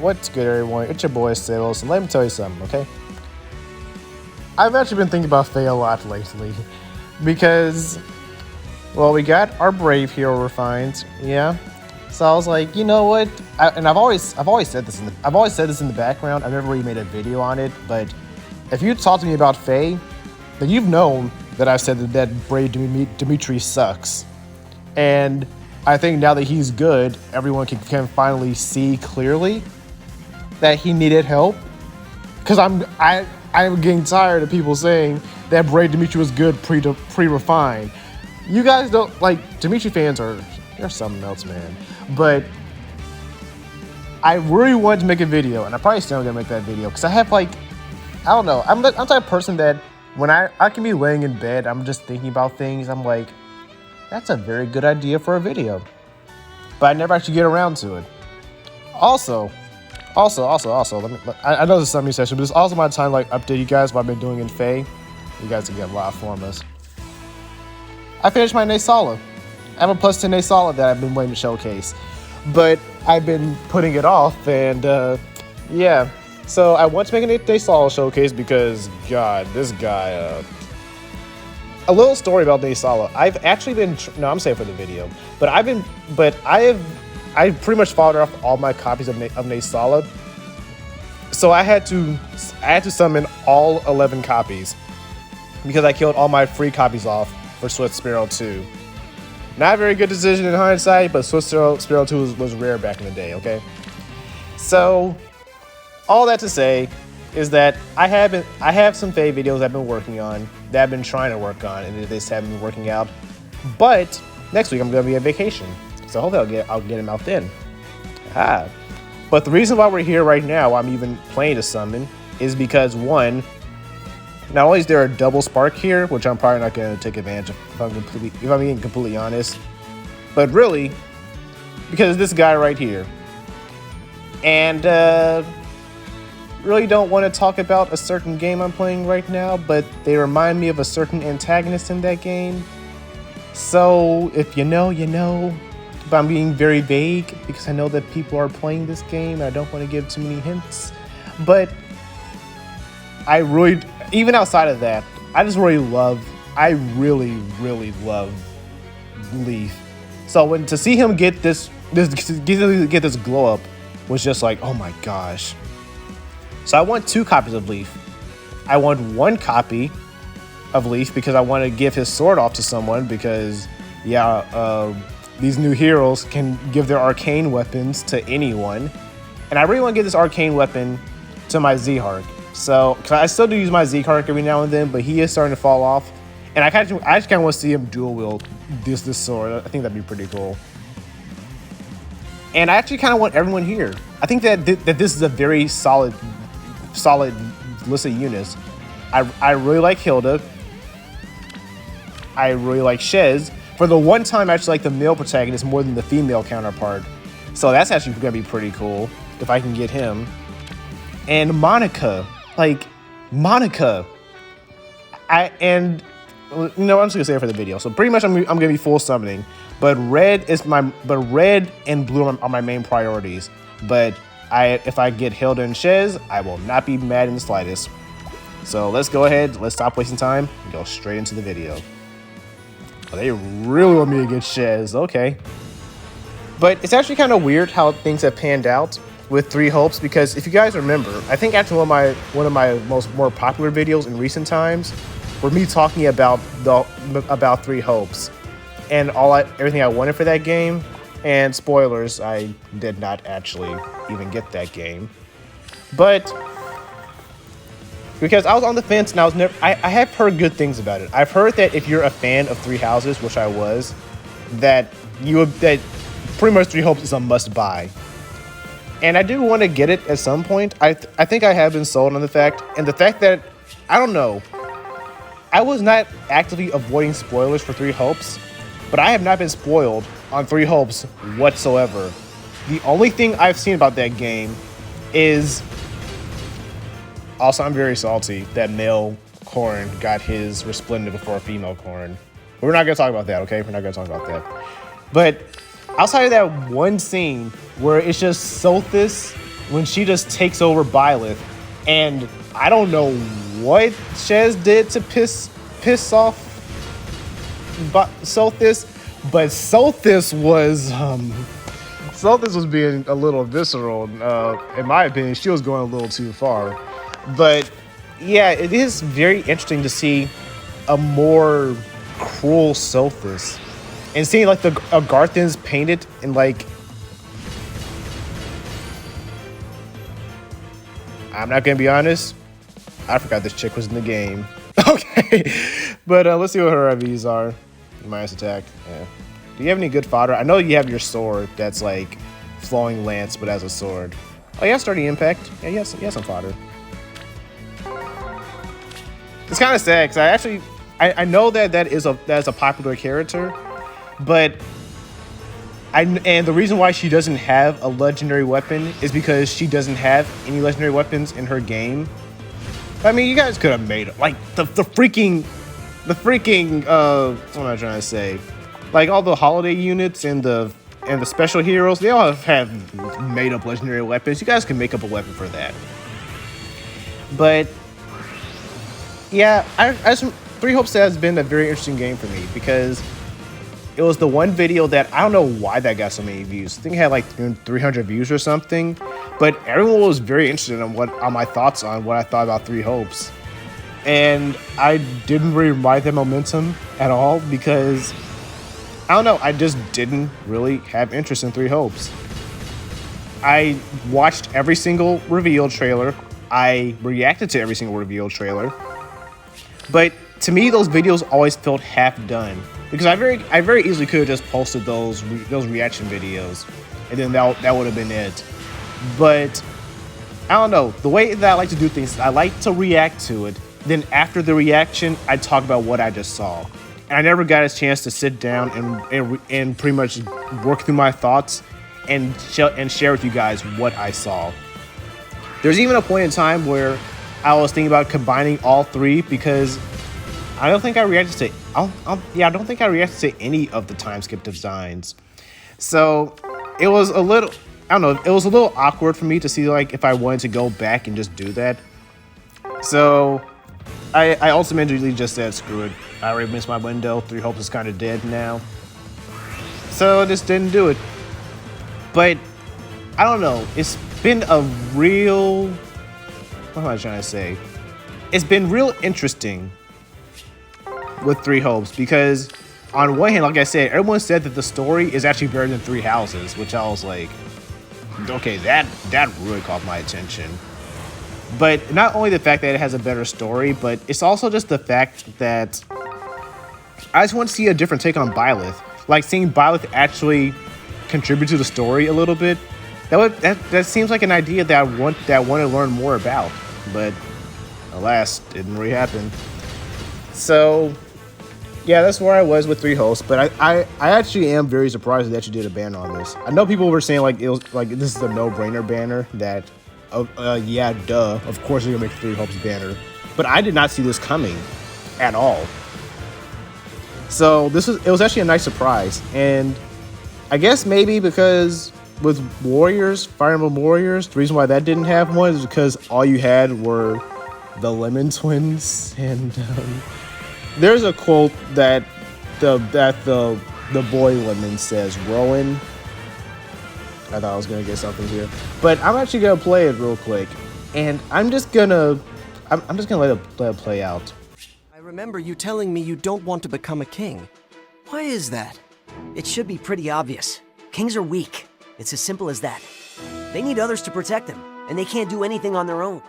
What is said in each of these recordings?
What's good, everyone? It's your boy Sales, and let me tell you something, okay? I've actually been thinking about Faye a lot lately because, well, we got our Brave Hero refined, yeah. So I was like, you know what? I've always said this in the background. I've never really made a video on it, but if you talk to me about Faye, then you've known that I've said that Brave Dimitri sucks, and I think now that he's good, everyone can finally see clearly that he needed help. Because I'm getting tired of people saying that Brave Dimitri was good pre-refined. You guys don't like Dimitri fans they're something else, man. But I really wanted to make a video, and I probably still gonna make that video because I have I don't know. I'm the type of person that when I can be laying in bed, I'm just thinking about things. I'm like, that's a very good idea for a video, but I never actually get around to it. Also, I know this is a session, but it's also my time to update you guys what I've been doing in Faye. You guys can get a lot from us. I finished my Naysala. I have a plus 10 Naysala that I've been waiting to showcase, but I've been putting it off, and yeah. So I want to make a Naysala showcase because, God, this guy. A little story about Naysala. I've actually been I'm saying for the video, but I pretty much followed off all my copies of Naysala. So I had to summon all 11 copies because I killed all my free copies off for Swift Sparrow 2. Not a very good decision in hindsight, but Swift Sparrow 2 was rare back in the day, okay? So all that to say is that I have some Faye videos I've been working on that I've been trying to work on, and they just haven't been working out. But next week I'm gonna be on vacation, so hopefully I'll get them out then. But the reason why we're here right now, I'm even playing to summon, is because one, not only is there a double spark here, which I'm probably not gonna take advantage of if I'm being completely honest, but really because of this guy right here, and really don't want to talk about a certain game I'm playing right now, but they remind me of a certain antagonist in that game. So if you know, you know. But I'm being very vague because I know that people are playing this game and I don't want to give too many hints. But I really, even outside of that, I really love Leaf. So to see him get this glow up was just like, oh my gosh. So I want 2 copies of Leaf. I want 1 copy of Leaf because I want to give his sword off to someone because, yeah, these new heroes can give their arcane weapons to anyone. And I really want to give this arcane weapon to my Z-Hark. So, cause I still do use my Z-Hark every now and then, but he is starting to fall off. And I just kind of want to see him dual wield this sword. I think that'd be pretty cool. And I actually kind of want everyone here. I think that this is a very solid list of units. I really like Hilda. I really like Shez. For the one time, I actually like the male protagonist more than the female counterpart. So that's actually gonna be pretty cool if I can get him. And Monica. Monica. I'm just gonna say it for the video. So pretty much I'm gonna be full summoning. But red and blue are my main priorities. But if I get Hilda and Shez, I will not be mad in the slightest. So let's go ahead, let's stop wasting time and go straight into the video. Oh, they really want me to get Shez, okay. But it's actually kind of weird how things have panned out with 3 Hopes because if you guys remember, I think actually one of my more popular videos in recent times were me talking about 3 Hopes and everything I wanted for that game. And spoilers, I did not actually even get that game. But because I was on the fence and I have heard good things about it. I've heard that if you're a fan of 3 Houses, which I was, that pretty much 3 Hopes is a must buy. And I do want to get it at some point. I think I have been sold on the fact that, I don't know, I was not actively avoiding spoilers for 3 Hopes, but I have not been spoiled on 3 Hopes whatsoever. The only thing I've seen about that game is... Also, I'm very salty that male Corrin got his Resplendent before female Corrin. But we're not going to talk about that, okay? We're not going to talk about that. But outside of that one scene where it's just Sothis when she just takes over Byleth, and I don't know what Shez did to piss off Sothis, but Sothis was being a little visceral. In my opinion, she was going a little too far. But yeah, it is very interesting to see a more cruel Sothis, and seeing like the Garthans painted in like, I'm not gonna be honest, I forgot this chick was in the game. Okay, but let's see what her IVs are. Minus attack. Yeah. Do you have any good fodder? I know you have your sword that's like flowing lance, but as a sword. Oh yeah, starting impact. Yeah, yes, some fodder. It's kind of sad because I know that's a popular character, but and the reason why she doesn't have a legendary weapon is because she doesn't have any legendary weapons in her game. I mean, you guys could have made it like the freaking what am I trying to say? Like all the holiday units and the special heroes, they all have made up legendary weapons. You guys can make up a weapon for that. But yeah, Three Hopes has been a very interesting game for me because it was the one video that I don't know why that got so many views. I think it had like 300 views or something, but everyone was very interested in my thoughts on what I thought about Three Hopes. And I didn't really ride that momentum at all because I don't know, I just didn't really have interest in Three Hopes. I watched every single reveal trailer. I reacted to every single reveal trailer. But to me, those videos always felt half done because I very easily could have just posted those reaction videos, and then that would have been it. But I don't know, the way that I like to do things, I like to react to it. Then after the reaction, I talk about what I just saw. And I never got a chance to sit down and pretty much work through my thoughts and share with you guys what I saw. There's even a point in time where I was thinking about combining all three because I don't think I reacted to I don't think I reacted to any of the time skip designs. So it was a little, I don't know, it was a little awkward for me to see like if I wanted to go back and just do that. So I ultimately just said screw it. I already missed my window. Three Hopes is kind of dead now. So I just didn't do it. But I don't know, it's been a real, what am I trying to say? It's been real interesting with Three Hopes because on one hand, like I said, everyone said that the story is actually better than Three Houses, which I was like, okay, that really caught my attention. But not only the fact that it has a better story, but it's also just the fact that I just want to see a different take on Byleth. Like seeing Byleth actually contribute to the story a little bit. That seems like an idea that I want to learn more about. But alas, didn't really happen. So yeah, that's where I was with Three Hosts. But I actually am very surprised that you did a ban on this. I know people were saying like it was like this is a no-brainer banner that. Yeah, duh. Of course they're gonna make Three Hopes banner, but I did not see this coming at all. So it was actually a nice surprise, and I guess maybe because with Warriors, Fire Emblem Warriors, the reason why that didn't have one is because all you had were the Lemon Twins, and there's a quote that the boy Lemon says, "Rowan." I thought I was gonna get something here, but I'm actually gonna play it real quick, and I'm just gonna let it play out. I remember you telling me you don't want to become a king. Why is that? It should be pretty obvious. Kings are weak. It's as simple as that. They need others to protect them, and they can't do anything on their own.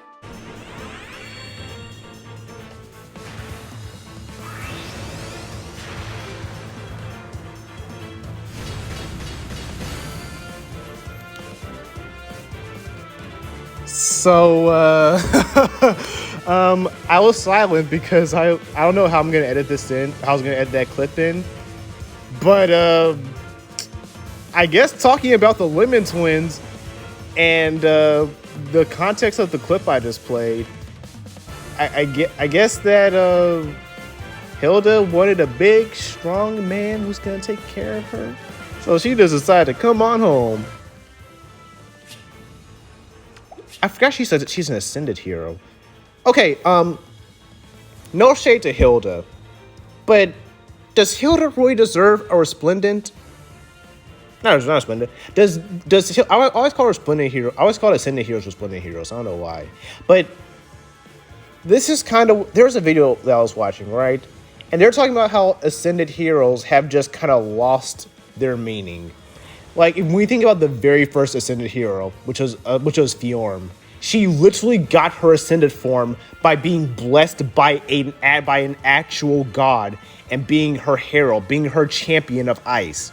So I was silent because I don't know how I'm gonna edit this in. How I was gonna edit that clip in, but I guess talking about the Lemon Twins and the context of the clip I just played, I guess that Hilda wanted a big, strong man who's gonna take care of her, so she just decided to come on home. I forgot she said that she's an ascended hero. Okay, no shade to Hilda, but does Hilda really deserve a resplendent? No, it's not resplendent. I always call her resplendent hero. I always call ascended heroes resplendent heroes. I don't know why, but this is kind of, there's a video that I was watching, right? And they're talking about how ascended heroes have just kind of lost their meaning. Like, if we think about the very first ascended hero, which was Fjorm, she literally got her ascended form by being blessed by an actual god and being her herald, being her champion of ice.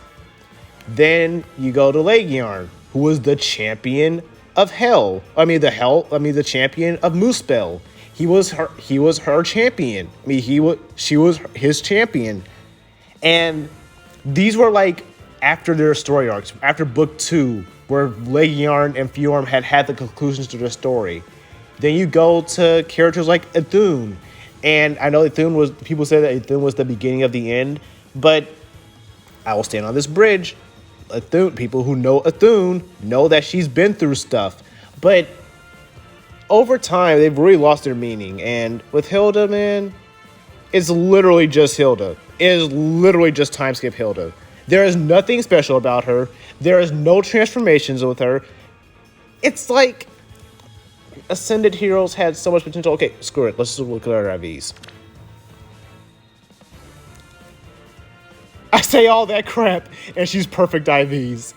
Then you go to Legiarn, who was the champion of hell. The champion of Muspel. He was her champion. She was his champion. And these were like after their story arcs, after book 2, where Legiarn and Fjorm had the conclusions to their story. Then you go to characters like Ithune. And I know people say that Ithune was the beginning of the end, but I will stand on this bridge. Ithune, people who know Ithune know that she's been through stuff. But over time, they've really lost their meaning. And with Hilda, man, it's literally just Hilda. It is literally just time skip Hilda. There is nothing special about her. There is no transformations with her. It's like ascended heroes had so much potential. Okay, screw it. Let's just look at our IVs. I say all that crap, and she's perfect IVs.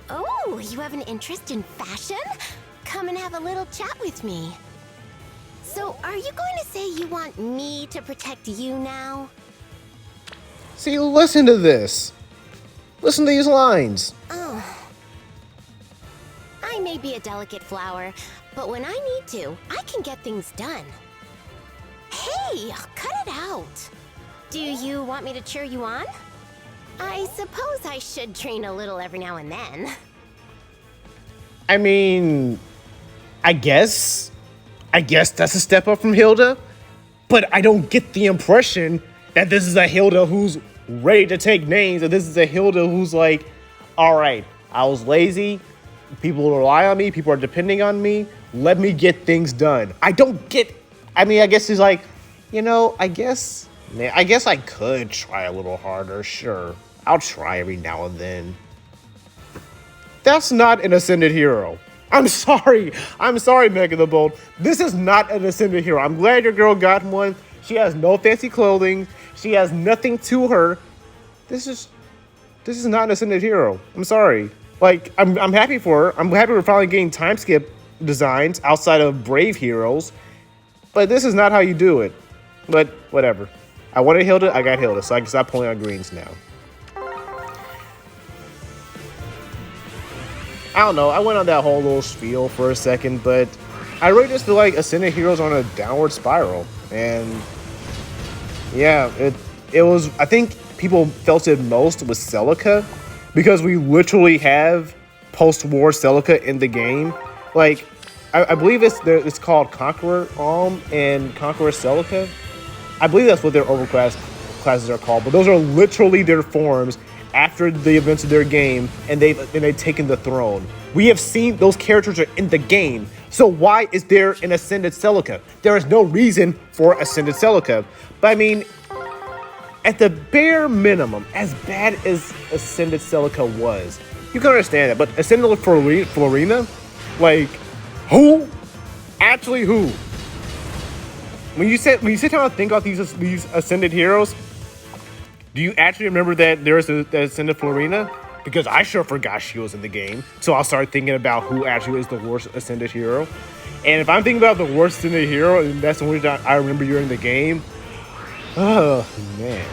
Oh, you have an interest in fashion? Come and have a little chat with me. So, are you going to say you want me to protect you now? See, listen to this. Listen to these lines. Oh. I may be a delicate flower, but when I need to, I can get things done. Hey, cut it out. Do you want me to cheer you on? I suppose I should train a little every now and then. I mean, I guess that's a step up from Hilda, but I don't get the impression that this is a Hilda who's ready to take names, and this is a Hilda who's like, all right, I was lazy, people rely on me, people are depending on me, let me get things done. I guess he's like, I guess I could try a little harder, sure. I'll try every now and then. That's not an ascended hero. I'm sorry, Megan the Bold. This is not an ascended hero. I'm glad your girl got one. She has no fancy clothing. She has nothing to her. This is not an ascended hero. I'm sorry. Like, I'm happy for her. I'm happy we're finally getting time skip designs outside of Brave heroes. But this is not how you do it. But whatever. I wanted Hilda, I got Hilda, so I can stop pulling on greens now. I don't know, I went on that whole little spiel for a second, but I really just feel like ascended heroes are on a downward spiral. And yeah, it was, I think people felt it most with Celica, because we literally have post-war Celica in the game. Like, I believe it's called Conqueror and Conqueror Celica. I believe that's what their overclass classes are called, but those are literally their forms after the events of their game, and they've taken the throne. We have seen those characters are in the game, so why is there an Ascended Celica? There is no reason for Ascended Celica. But I mean, at the bare minimum, as bad as Ascended Celica was, you can understand that. But Ascended Florina, like, who? Actually, who? When you sit down and think about these Ascended heroes, do you actually remember that there was the Ascended Florina? Because I sure forgot she was in the game. So I'll start thinking about who actually is the worst Ascended hero. And if I'm thinking about the worst Ascended hero, and that's the one that I remember you're in the game, oh, man.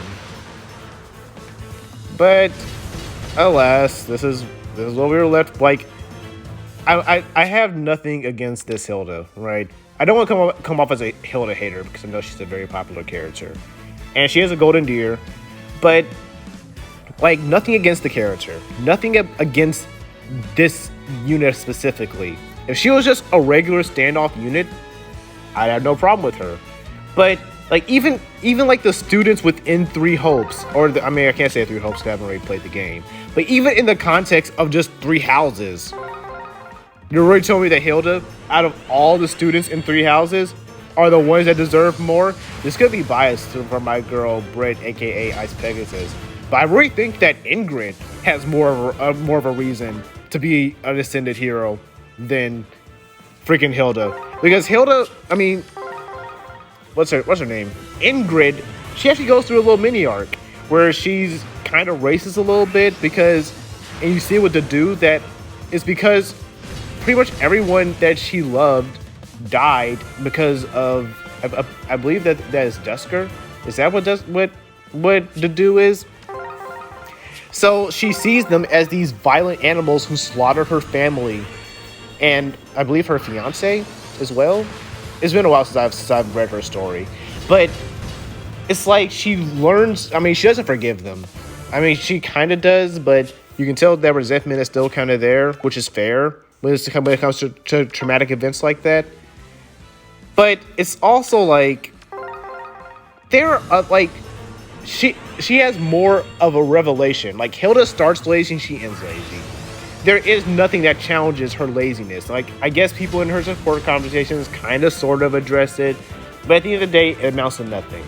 But, alas, this is what we were left. Like, I have nothing against this Hilda, right? I don't want to come off as a Hilda hater, because I know she's a very popular character. And she has a golden deer. But, like, nothing against the character. Nothing against this unit specifically. If she was just a regular standoff unit, I'd have no problem with her. But, like, even like the students within Three Hopes, I can't say Three Hopes because I haven't already played the game. But even in the context of just Three Houses, You're really telling me that Hilda, out of all the students in Three Houses, are the ones that deserve more? This could be biased for my girl Britt, aka Ice Pegasus, but I really think that Ingrid has more of a reason to be an ascended hero than freaking Hilda. Because Hilda, I mean, what's her name? Ingrid. She actually goes through a little mini arc where she's kind of racist a little bit because, and you see with the dude that it's because pretty much everyone that she loved died because of I believe that is Dusker. Is that what the do is? So she sees them as these violent animals who slaughtered her family and I believe her fiance as well. It's been a while since I've read her story, but it's like she learns. I mean, she doesn't forgive them. I mean, she kind of does, but you can tell that resentment is still kind of there, which is fair when it comes to traumatic events like that. But it's also like she has more of a revelation. Like Hilda starts lazy and she ends lazy. There is nothing that challenges her laziness. Like I guess people in her support conversations kind of sort of address it, but at the end of the day, it amounts to nothing.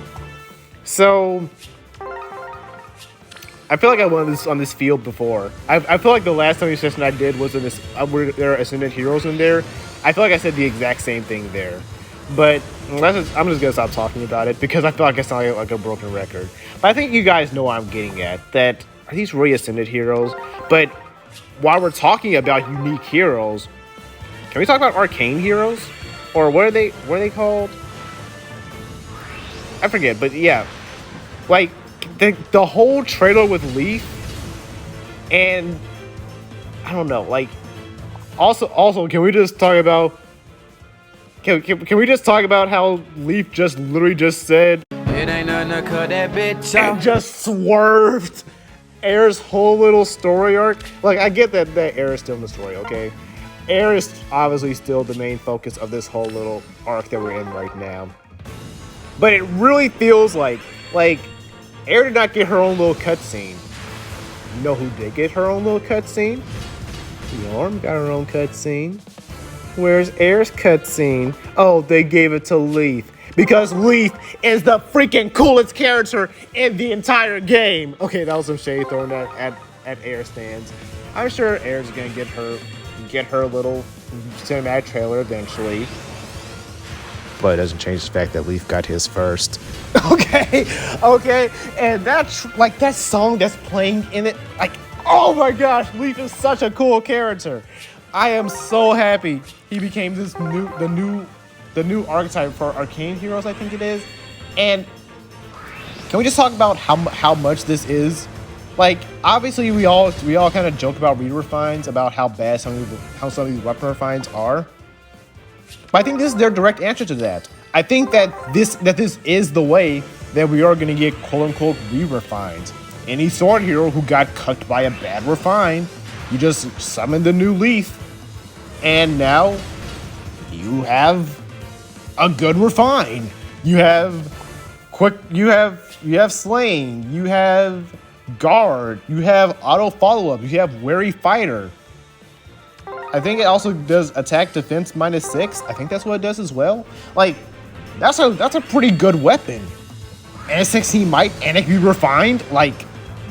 So I feel like I won this on this field before. I feel like the last time session I did was in this where there are ascended heroes in there. I feel like I said the exact same thing there. But I'm just gonna stop talking about it because I feel like I sound like a broken record. But I think you guys know what I'm getting at. That are these really ascended heroes? But while we're talking about unique heroes, can we talk about arcane heroes? Or what are they called? I forget, but yeah. Like the whole trailer with Leaf and I don't know, like also can we just talk about Can we just talk about how Leaf just literally just said it ain't nothing to cut that bitch off and just swerved Air's whole little story arc? Like, I get that Air is still in the story, okay? Air is obviously still the main focus of this whole little arc that we're in right now. But it really feels like Air did not get her own little cutscene. You know who did get her own little cutscene? Rearmed got her own cutscene. Where's Air's cutscene? Oh, they gave it to Leaf. Because Leaf is the freaking coolest character in the entire game. Okay, that was some shade thrown at Air stands. I'm sure Air's gonna get her little cinematic trailer eventually. But it doesn't change the fact that Leaf got his first. Okay. And that's like that song that's playing in it. Like, oh my gosh, Leaf is such a cool character. I am so happy he became the new archetype for arcane heroes, I think it is. And can we just talk about how much this is? Like, obviously we all kind of joke about reader refines, about how bad some of these weapon refines are. But I think this is their direct answer to that. I think that this is the way that we are going to get quote-unquote re-refines. Any sword hero who got cucked by a bad refine, you just summon the new Leaf, and now you have a good refine. You have slaying, you have guard, you have auto follow-up, you have wary fighter. I think it also does attack defense -6. I think that's what it does as well. Like, that's a pretty good weapon. And 16 might, and it can be refined. Like,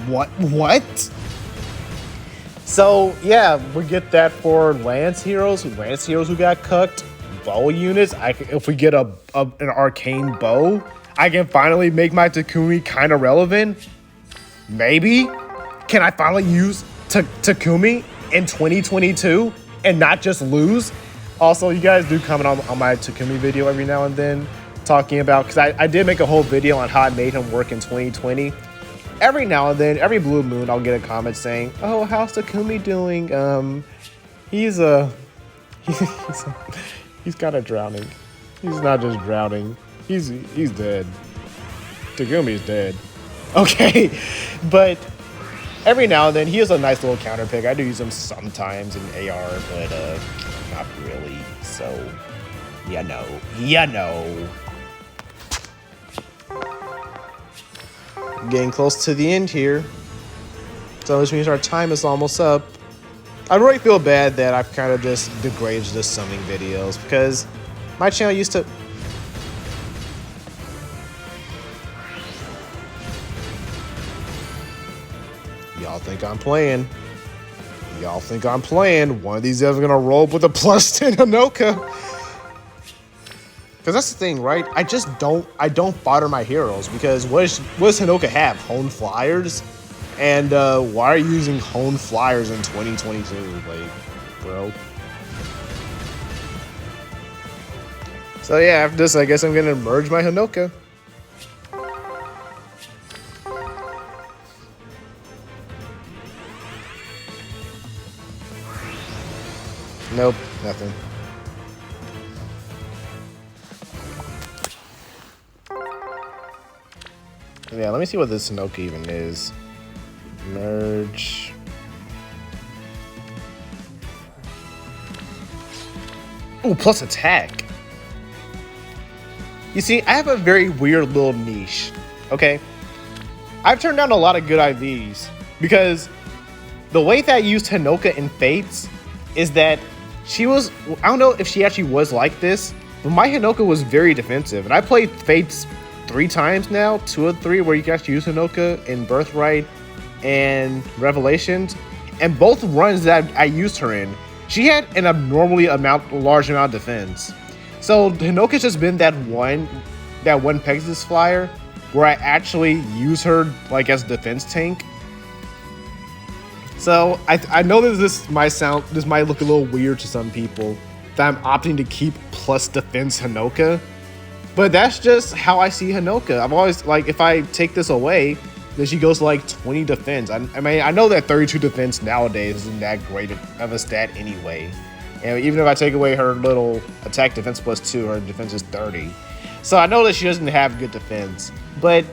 what? So yeah, we get that for Lance heroes who got cucked. Bow units. If we get an arcane bow, I can finally make my Takumi kind of relevant. Maybe. Can I finally use Takumi in 2022 and not just lose? Also, you guys do comment on my Takumi video every now and then, talking about, because I did make a whole video on how I made him work in 2020. Every now and then, every blue moon, I'll get a comment saying, "Oh, how's Takumi doing? He's kind of drowning. He's not just drowning. He's dead. Takumi's dead." Okay, but every now and then, he is a nice little counter pick. I do use him sometimes in AR, but not really. So, you know. Getting close to the end here. So which means our time is almost up. I really feel bad that I've kind of just degraded the summoning videos because my channel used to. Y'all think I'm playing. Y'all think I'm playing. One of these days I'm gonna roll up with a +10 Hinoka. Because that's the thing, right? I don't fodder my heroes because what does Hinoka have? Honed Flyers? And why are you using Honed Flyers in 2022? Like, bro. So yeah, after this, I guess I'm gonna merge my Hinoka. Nope, nothing. Yeah, let me see what this Hinoka even is. Merge. Ooh, plus attack. You see, I have a very weird little niche, okay? I've turned down a lot of good IVs because the way that I used Hinoka in Fates is that she was, I don't know if she actually was like this, but my Hinoka was very defensive. And I played Fates 3 times now, 2 or 3, where you can actually use Hinoka in Birthright and Revelations. And both runs that I used her in, she had an abnormally large amount of defense. So Hinoka's just been that one Pegasus flyer where I actually use her like as a defense tank. So I know that this might look a little weird to some people that I'm opting to keep plus defense Hinoka, but that's just how I see Hinoka. I've always, like, if I take this away, then she goes to like 20 defense. I mean, I know that 32 defense nowadays isn't that great of a stat anyway. And even if I take away her little attack defense +2, her defense is 30. So I know that she doesn't have good defense, but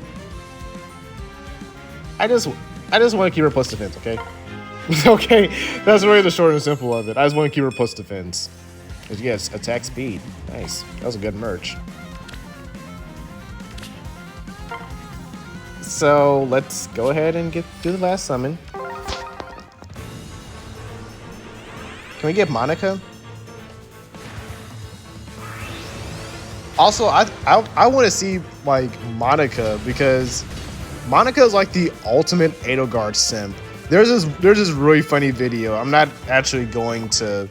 I just want to keep her plus defense, okay? Okay, that's really the short and simple of it. I just want to keep her plus defense. Because yes, attack speed. Nice. That was a good merch. So let's go ahead and do the last summon. Can we get Monica? Also, I want to see like Monica because Monica is like the ultimate Edelgard simp. There's this really funny video. I'm not actually going to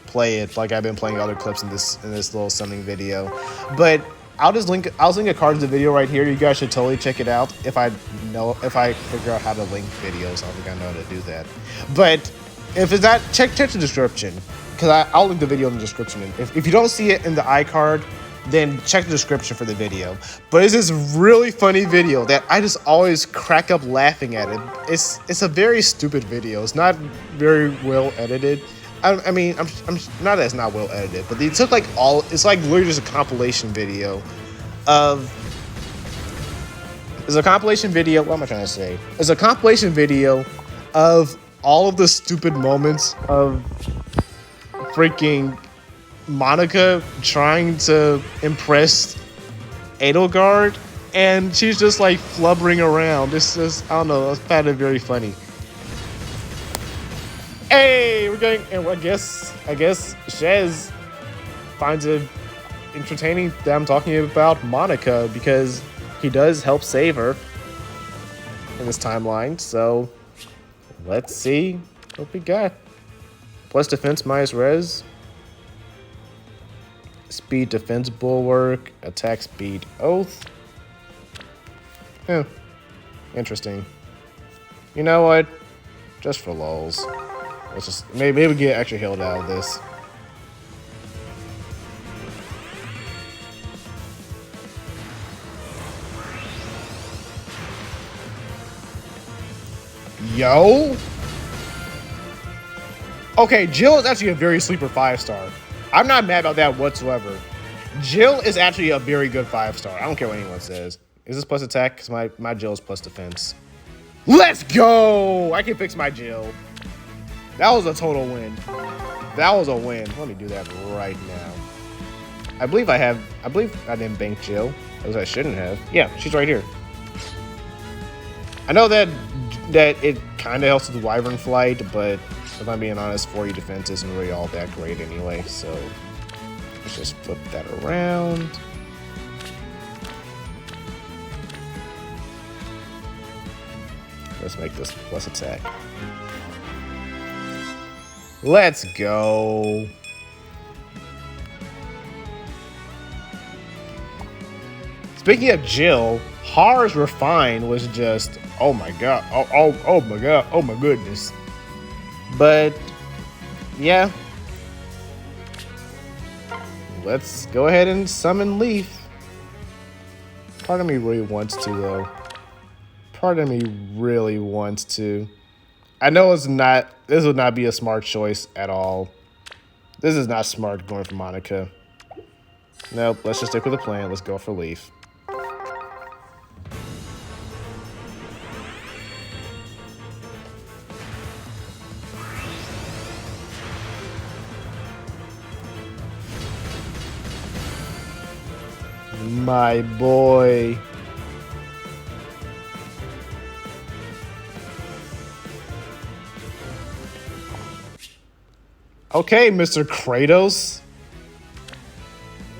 play it like I've been playing other clips in this little summoning video, but I'll link a card to the video right here. You guys should totally check it out. If I figure out how to link videos, I think I know how to do that. But if it's not, check the description because I'll link the video in the description. And if you don't see it in the iCard, then check the description for the video. But it's this really funny video that I just always crack up laughing at it. It's a very stupid video. It's not very well edited. I mean, I'm not that it's not well edited, but they took like it's like literally just a compilation video of. It's a compilation video. What am I trying to say? It's a compilation video of all of the stupid moments of freaking Monica trying to impress Edelgard, and she's just like flubbering around. It's just, I don't know, I found it very funny. Hey, we're going, and I guess Shez finds it entertaining that I'm talking about Monica because he does help save her in this timeline. So let's see what we got. Plus defense minus res. Speed defense bulwark. Attack speed oath. Interesting. You know what? Just for lulz. Let's just maybe we get extra healed out of this. Yo. Okay, Jill is actually a very sleeper 5-star. I'm not mad about that whatsoever. Jill is actually a very good 5-star. I don't care what anyone says. Is this plus attack? Because my Jill is plus defense. Let's go! I can fix my Jill. That was a total win. That was a win. Let me do that right now. I believe I didn't bank Jill, as I shouldn't have. Yeah, she's right here. I know that it kind of helps with Wyvern Flight, but If I'm being honest, 40 defense isn't really all that great anyway, so let's just flip that around. Let's make this plus attack. Let's go. Speaking of Jill, Har's Refine was just, oh my god, oh my god, oh my goodness. But yeah, let's go ahead and summon Leaf. Part of me really wants to though. Part of me really wants to. I know it's not, this would not be a smart choice at all. This is not smart going for Monica. Nope, let's just stick with the plan. Let's go for Leaf. My boy. Okay, Mr. Kratos.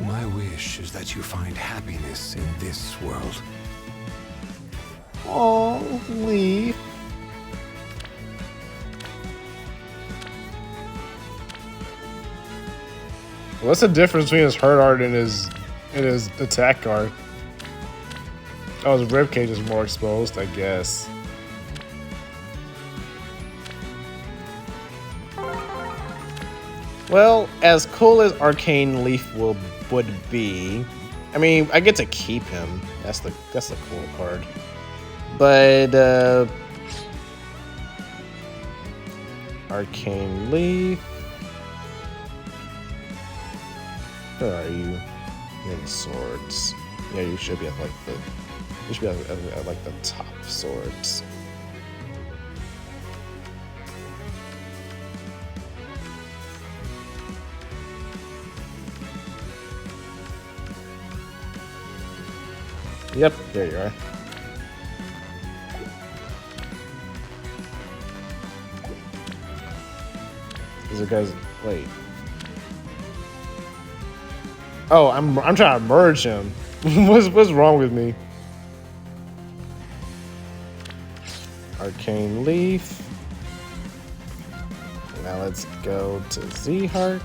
My wish is that you find happiness in this world. Oh, Leaf. What's the difference between his hurt art and his attack art? Oh, his ribcage is more exposed, I guess. Well, as cool as Arcane Leaf would be, I mean, I get to keep him. That's the cool part. But Arcane Leaf. Where are you? You're in swords. Yeah, you should be at like the. You should be at like the top swords. Yep, there you are. These are guys. Wait. Oh, I'm trying to merge him. What's wrong with me? Arcane Leaf. Now let's go to Z-Heart.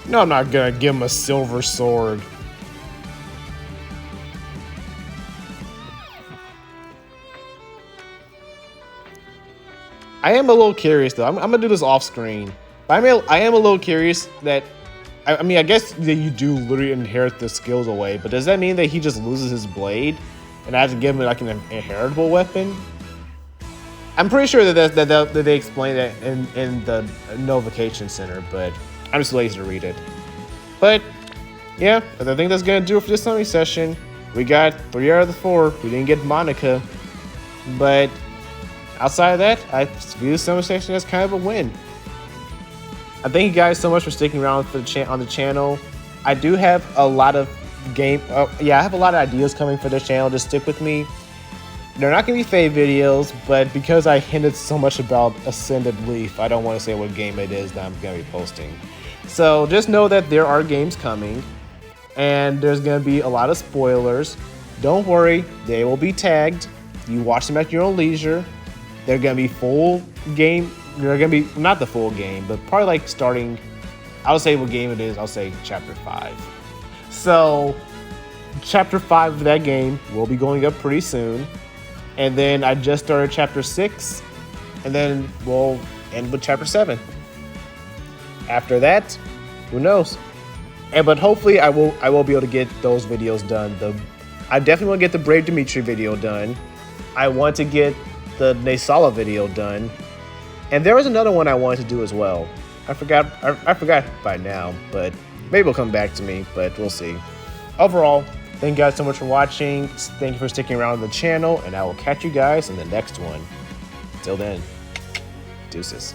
No, I'm not gonna give him a silver sword. I am a little curious though. I'm gonna do this off screen. But I am a little curious that, I mean, I guess that you do literally inherit the skills away, but does that mean that he just loses his blade and I have to give him like an inheritable weapon? I'm pretty sure that they explain that in the Notification Center, but I'm just lazy to read it. But yeah, I think that's gonna do it for this summary session. We got 3 out of the 4. We didn't get Monica, but outside of that, I view the summary session as kind of a win. I thank you guys so much for sticking around for on the channel. I do have a lot of I have a lot of ideas coming for this channel. Just stick with me. They're not gonna be fave videos, but because I hinted so much about Ascended Leaf, I don't want to say what game it is that I'm gonna be posting. So just know that there are games coming, and there's gonna be a lot of spoilers. Don't worry, they will be tagged. You watch them at your own leisure. They're gonna be full game. They're gonna be not the full game, but probably like starting. I'll say what game it is. I'll say chapter 5. So chapter 5 of that game will be going up pretty soon. And then I just started chapter 6, and then we'll end with chapter 7. After that, who knows? But hopefully I will be able to get those videos done. I definitely want to get the Brave Dimitri video done. I want to get the Naysala video done. And there was another one I wanted to do as well. I forgot by now, but maybe it'll come back to me, but we'll see. Overall, thank you guys so much for watching. Thank you for sticking around on the channel, and I will catch you guys in the next one. Till then, deuces.